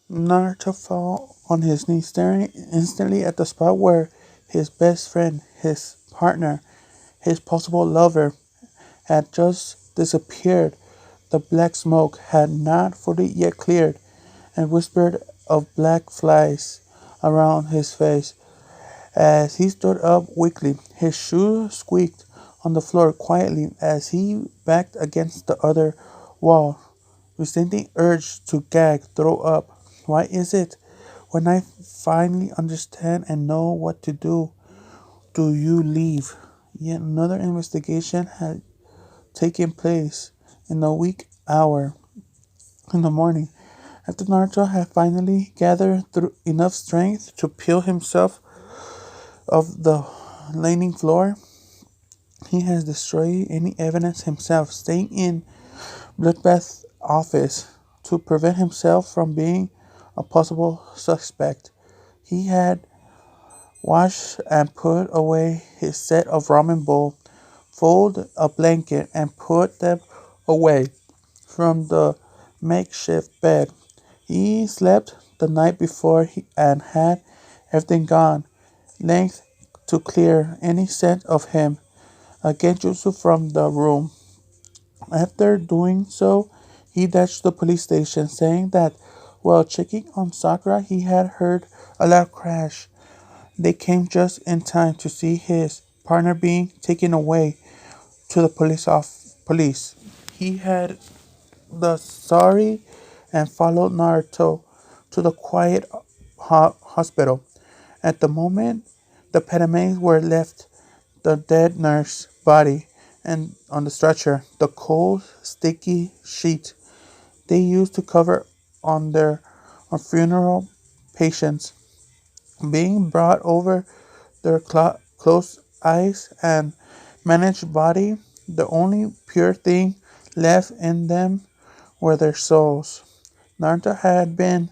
Naruto fell on his knees, staring instantly at the spot where his best friend, his partner, his possible lover, had just disappeared. The black smoke had not fully yet cleared, and whispered of black flies around his face. As he stood up weakly, his shoe squeaked on the floor quietly as he backed against the other wall, resenting urge to gag, throw up. Why is it, when I finally understand and know what to do you leave? Yet another investigation had taken place in the weak hour in the morning. After Naruto had finally gathered through enough strength to peel himself off the laning floor, he has destroyed any evidence himself, staying in Bloodbath's office to prevent himself from being a possible suspect. He had washed and put away his set of ramen bowl, folded a blanket and put them away from the makeshift bed. He slept the night before and had everything gone, length to clear any scent of him, a genjutsu from the room. After doing so, he dashed to the police station, saying that while checking on Sakura, he had heard a loud crash. They came just in time to see his partner being taken away to the police. He had the sorry and followed Naruto to the quiet hospital. At the moment, the paramedics were left the dead nurse's body and on the stretcher, the cold, sticky sheet they used to cover on funeral patients being brought over their closed eyes and managed body. The only pure thing left in them were their souls. Naruto had been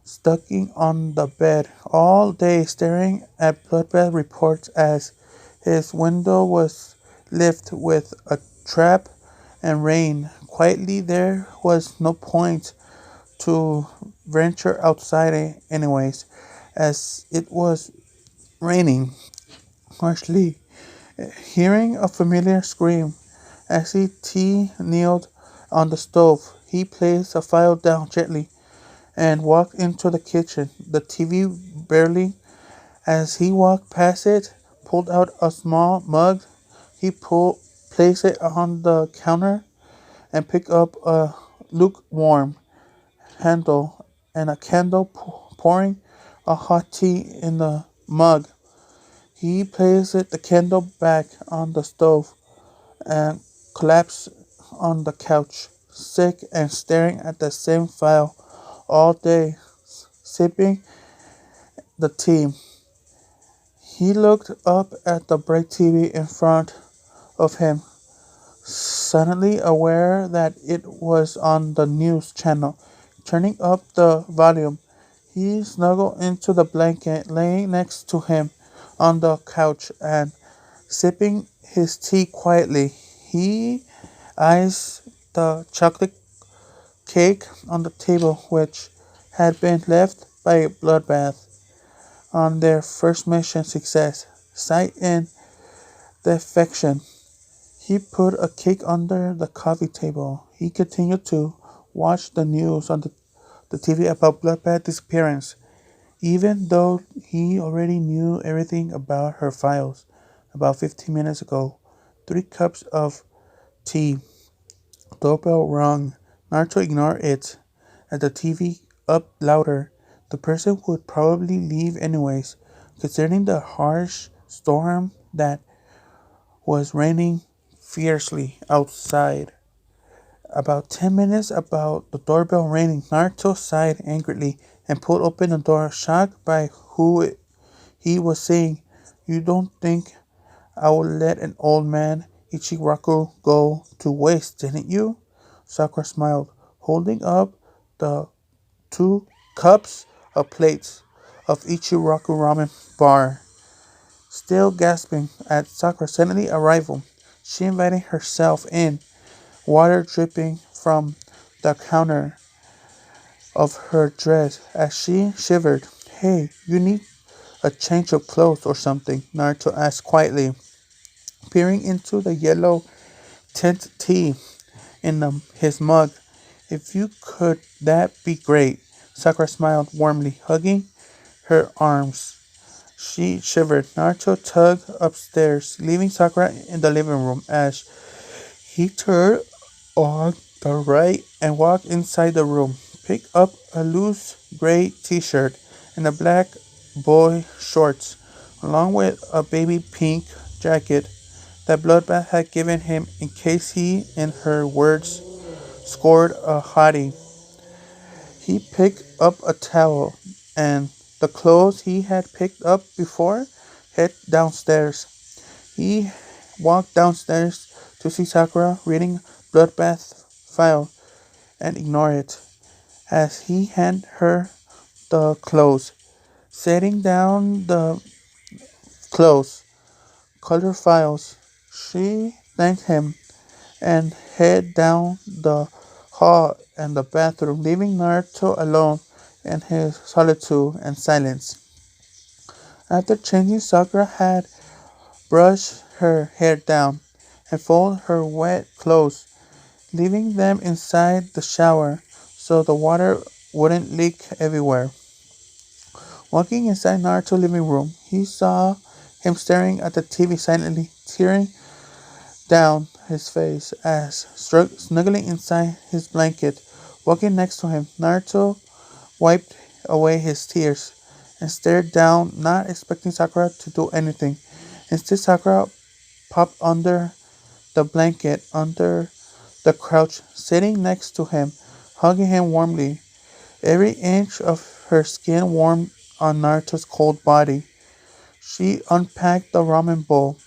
stuck on the bed all day staring at bloodbath reports as his window was lifted with a trap and rain. Quietly, there was no point to venture outside anyways, as it was raining harshly. Hearing a familiar scream, as he kneeled on the stove, he placed a file down gently and walked into the kitchen. The TV barely. As he walked past it, pulled out a small mug. He placed it on the counter and picked up a lukewarm handle and a candle, pouring a hot tea in the mug. He placed the candle back on the stove and collapsed on the couch, sick and staring at the same file all day, sipping the tea. He looked up at the bright TV in front of him, suddenly aware that it was on the news channel. Turning up the volume, he snuggled into the blanket laying next to him on the couch and sipping his tea quietly. He eyes the chocolate cake on the table, which had been left by Bloodbath on their first mission success. Sight in defection. He put a cake under the coffee table. He continued to watch the news on the TV about Bloodbath's disappearance, even though he already knew everything about her files. About 15 minutes ago, 3 cups of tea. Doorbell rung. Naruto ignored it. As the TV up louder, the person would probably leave anyways, considering the harsh storm that was raining fiercely outside. About 10 minutes about the doorbell ringing, Naruto sighed angrily and pulled open the door, shocked by he was seeing. You don't think I would let an old man, Ichiraku, go to waste, didn't you? Sakura smiled, holding up the 2 cups of plates of Ichiraku ramen bar. Still gasping at Sakura's sudden arrival, she invited herself in, water dripping from the counter. of her dress as she shivered. Hey, you need a change of clothes or something, Naruto asked quietly, peering into the yellow tint tea in his mug. If you could, that'd be great. Sakura smiled warmly, hugging her arms. She shivered. Naruto tugged upstairs, leaving Sakura in the living room as he turned on the right and walked inside the room. Picked up a loose gray t-shirt and a black boy shorts, along with a baby pink jacket that Bloodbath had given him in case he, in her words, scored a hottie. He picked up a towel and the clothes he had picked up before, head downstairs. He walked downstairs to see Sakura reading Bloodbath's file and ignore it as he handed her the clothes. Setting down the clothes, color files, she thanked him and head down the hall and the bathroom, leaving Naruto alone in his solitude and silence. After changing, Sakura had brushed her hair down and folded her wet clothes, leaving them inside the shower so the water wouldn't leak everywhere. Walking inside Naruto's living room, he saw him staring at the TV silently, tearing down his face as snuggling inside his blanket. Walking next to him, Naruto wiped away his tears and stared down, not expecting Sakura to do anything. Instead, Sakura popped under the blanket, under the couch, sitting next to him, hugging him warmly. Every inch of her skin warmed on Naruto's cold body. She unpacked the ramen bowl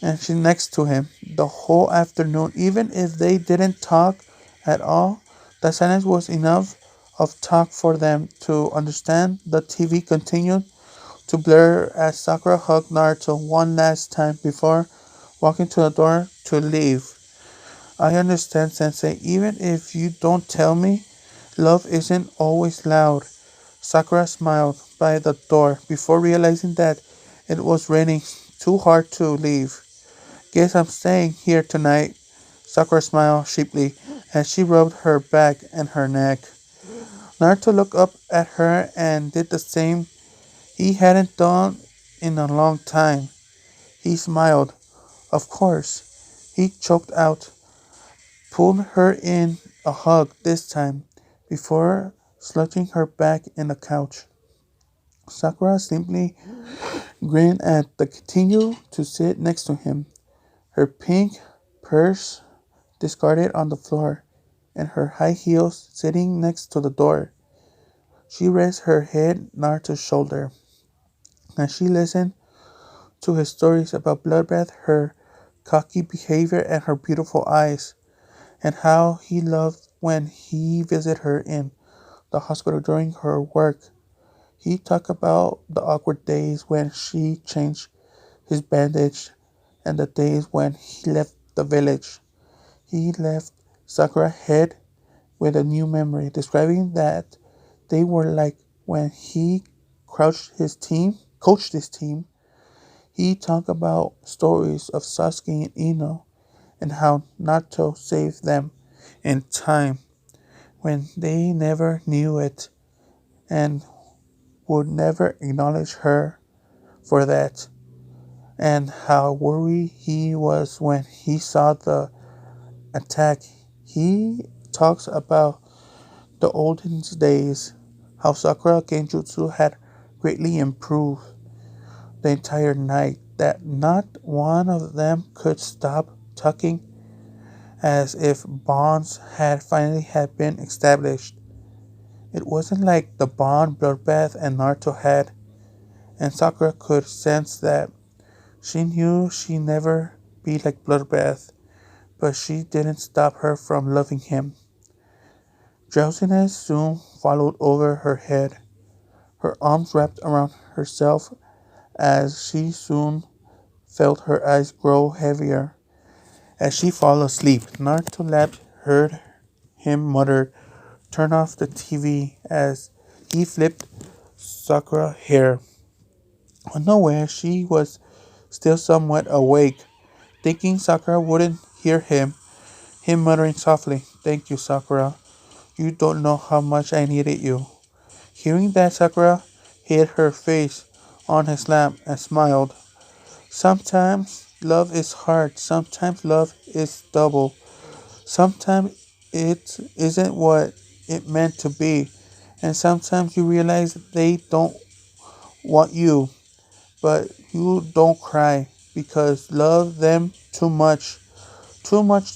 and she next to him the whole afternoon. Even if they didn't talk at all, the silence was enough of talk for them to understand. The TV continued to blur as Sakura hugged Naruto one last time before walking to the door to leave. I understand, Sensei, even if you don't tell me, love isn't always loud. Sakura smiled by the door before realizing that it was raining too hard to leave. Guess I'm staying here tonight. Sakura smiled sheepishly as she rubbed her back and her neck. Naruto looked up at her and did the same he hadn't done in a long time. He smiled. Of course. He choked out, pulled her in a hug this time, before slouching her back in the couch. Sakura simply grinned at the continue to sit next to him, her pink purse discarded on the floor, and her high heels sitting next to the door. She raised her head on Naruto's shoulder, and she listened to his stories about Bloodbath, her cocky behavior, and her beautiful eyes, and how he loved when he visited her in the hospital during her work. He talked about the awkward days when she changed his bandage and the days when he left the village. He left Sakura's head with a new memory, describing that they were like when he coached his team. He talked about stories of Sasuke and Ino and how Naruto saved them in time when they never knew it and would never acknowledge her for that, and how worried he was when he saw the attack. He talks about the olden days, how Sakura Genjutsu had greatly improved the entire night, that not one of them could stop talking as if bonds had been established. It wasn't like the bond Bloodbath and Naruto had, and Sakura could sense that. She knew she'd never be like Bloodbath, but she didn't stop her from loving him. Drowsiness soon followed over her head. Her arms wrapped around herself as she soon felt her eyes grow heavier as she fell asleep. Naruto laughed, heard him mutter turned off the TV as he flipped Sakura's hair. Unaware she was still somewhat awake, thinking Sakura wouldn't hear him muttering softly, "Thank you, Sakura. You don't know how much I needed you." Hearing that, Sakura hid her face on his lap and smiled. Sometimes love is hard, sometimes love is double, sometimes it isn't what it meant to be, and sometimes you realize they don't want you, but you don't cry because love them too much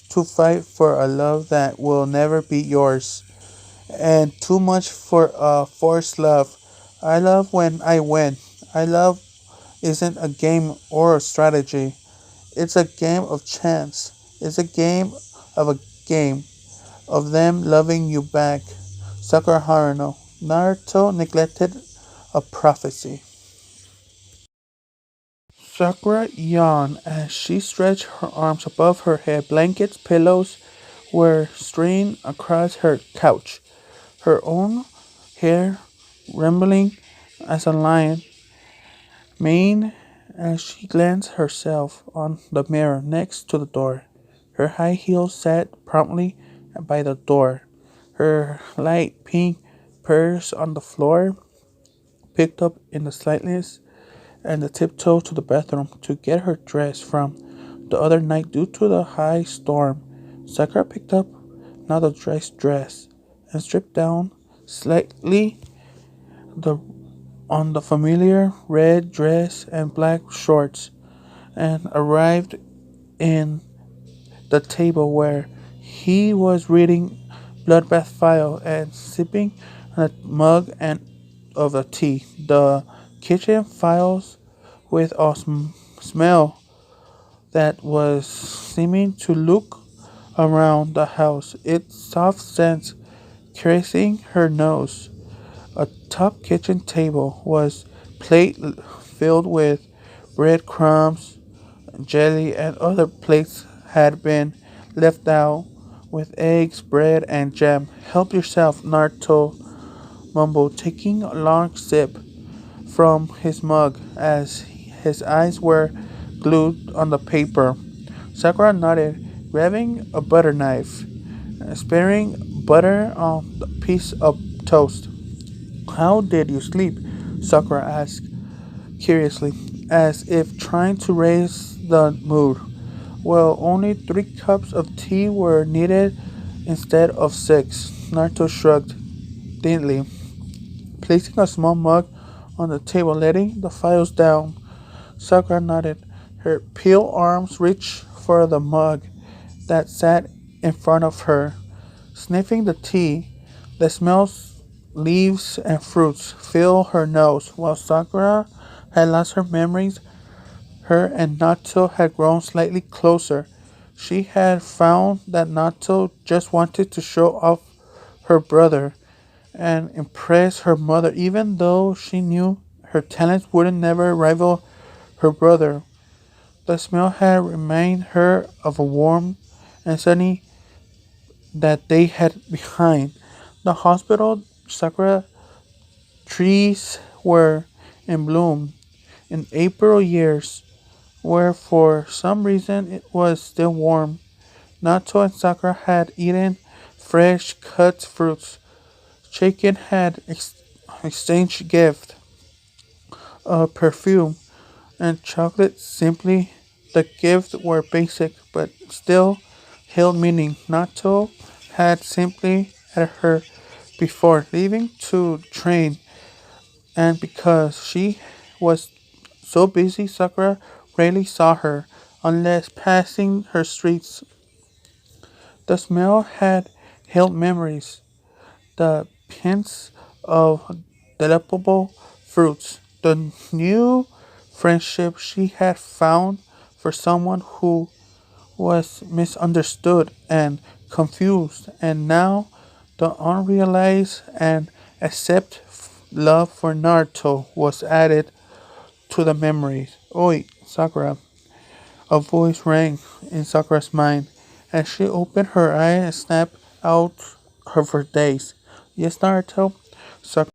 to fight for a love that will never be yours, and too much for a forced love. I love when I win. I love isn't a game or a strategy. It's a game of chance. It's a game of a game of them loving you back. Sakura Haruno. Naruto neglected a prophecy. Sakura yawned as she stretched her arms above her head. Blankets, pillows were strewn across her couch. Her own hair rambling as a lion mane as she glanced herself on the mirror next to the door. Her high heels sat promptly by the door. Her light pink purse on the floor, picked up in the slightness and the tiptoe to the bathroom to get her dress from the other night due to the high storm. Sakura picked up another dress and stripped down slightly the on the familiar red dress and black shorts and arrived in the table where he was reading Bloodbath File and sipping a mug and of a tea. The kitchen files with a smell that was seeming to look around the house, its soft scent caressing her nose. A top kitchen table was plate filled with breadcrumbs, jelly, and other plates had been left out with eggs, bread, and jam. Help yourself, Naruto mumbled, taking a long sip from his mug as his eyes were glued on the paper. Sakura nodded, grabbing a butter knife, sparing butter on the piece of toast. "How did you sleep?" Sakura asked curiously, as if trying to raise the mood. "Well, only 3 cups of tea were needed instead of 6." Naruto shrugged thinly, placing a small mug on the table, letting the files down. Sakura nodded. Her pale arms reached for the mug that sat in front of her. Sniffing the tea, the smells, leaves, and fruits filled her nose. While Sakura had lost her memories, her and Nato had grown slightly closer. She had found that Nato just wanted to show off her brother and impress her mother, even though she knew her talents wouldn't never rival her brother. The smell had reminded her of a warm and sunny that they had behind the hospital. Sakura trees were in bloom in April years, where for some reason it was still warm. Nato and Sakura had eaten fresh cut fruits. Chicken had exchanged gifts of perfume and chocolate. Simply, the gifts were basic, but still held meaning. Nato had simply had her before leaving to train, and because she was so busy, Sakura rarely saw her unless passing her streets. The smell had held memories, the hints of delectable fruits, the new friendship she had found for someone who was misunderstood and confused, and now the unrealized and accept love for Naruto was added to the memories. "Oi, Sakura," a voice rang in Sakura's mind as she opened her eyes and snapped out of her daze. Yes, Naruto. So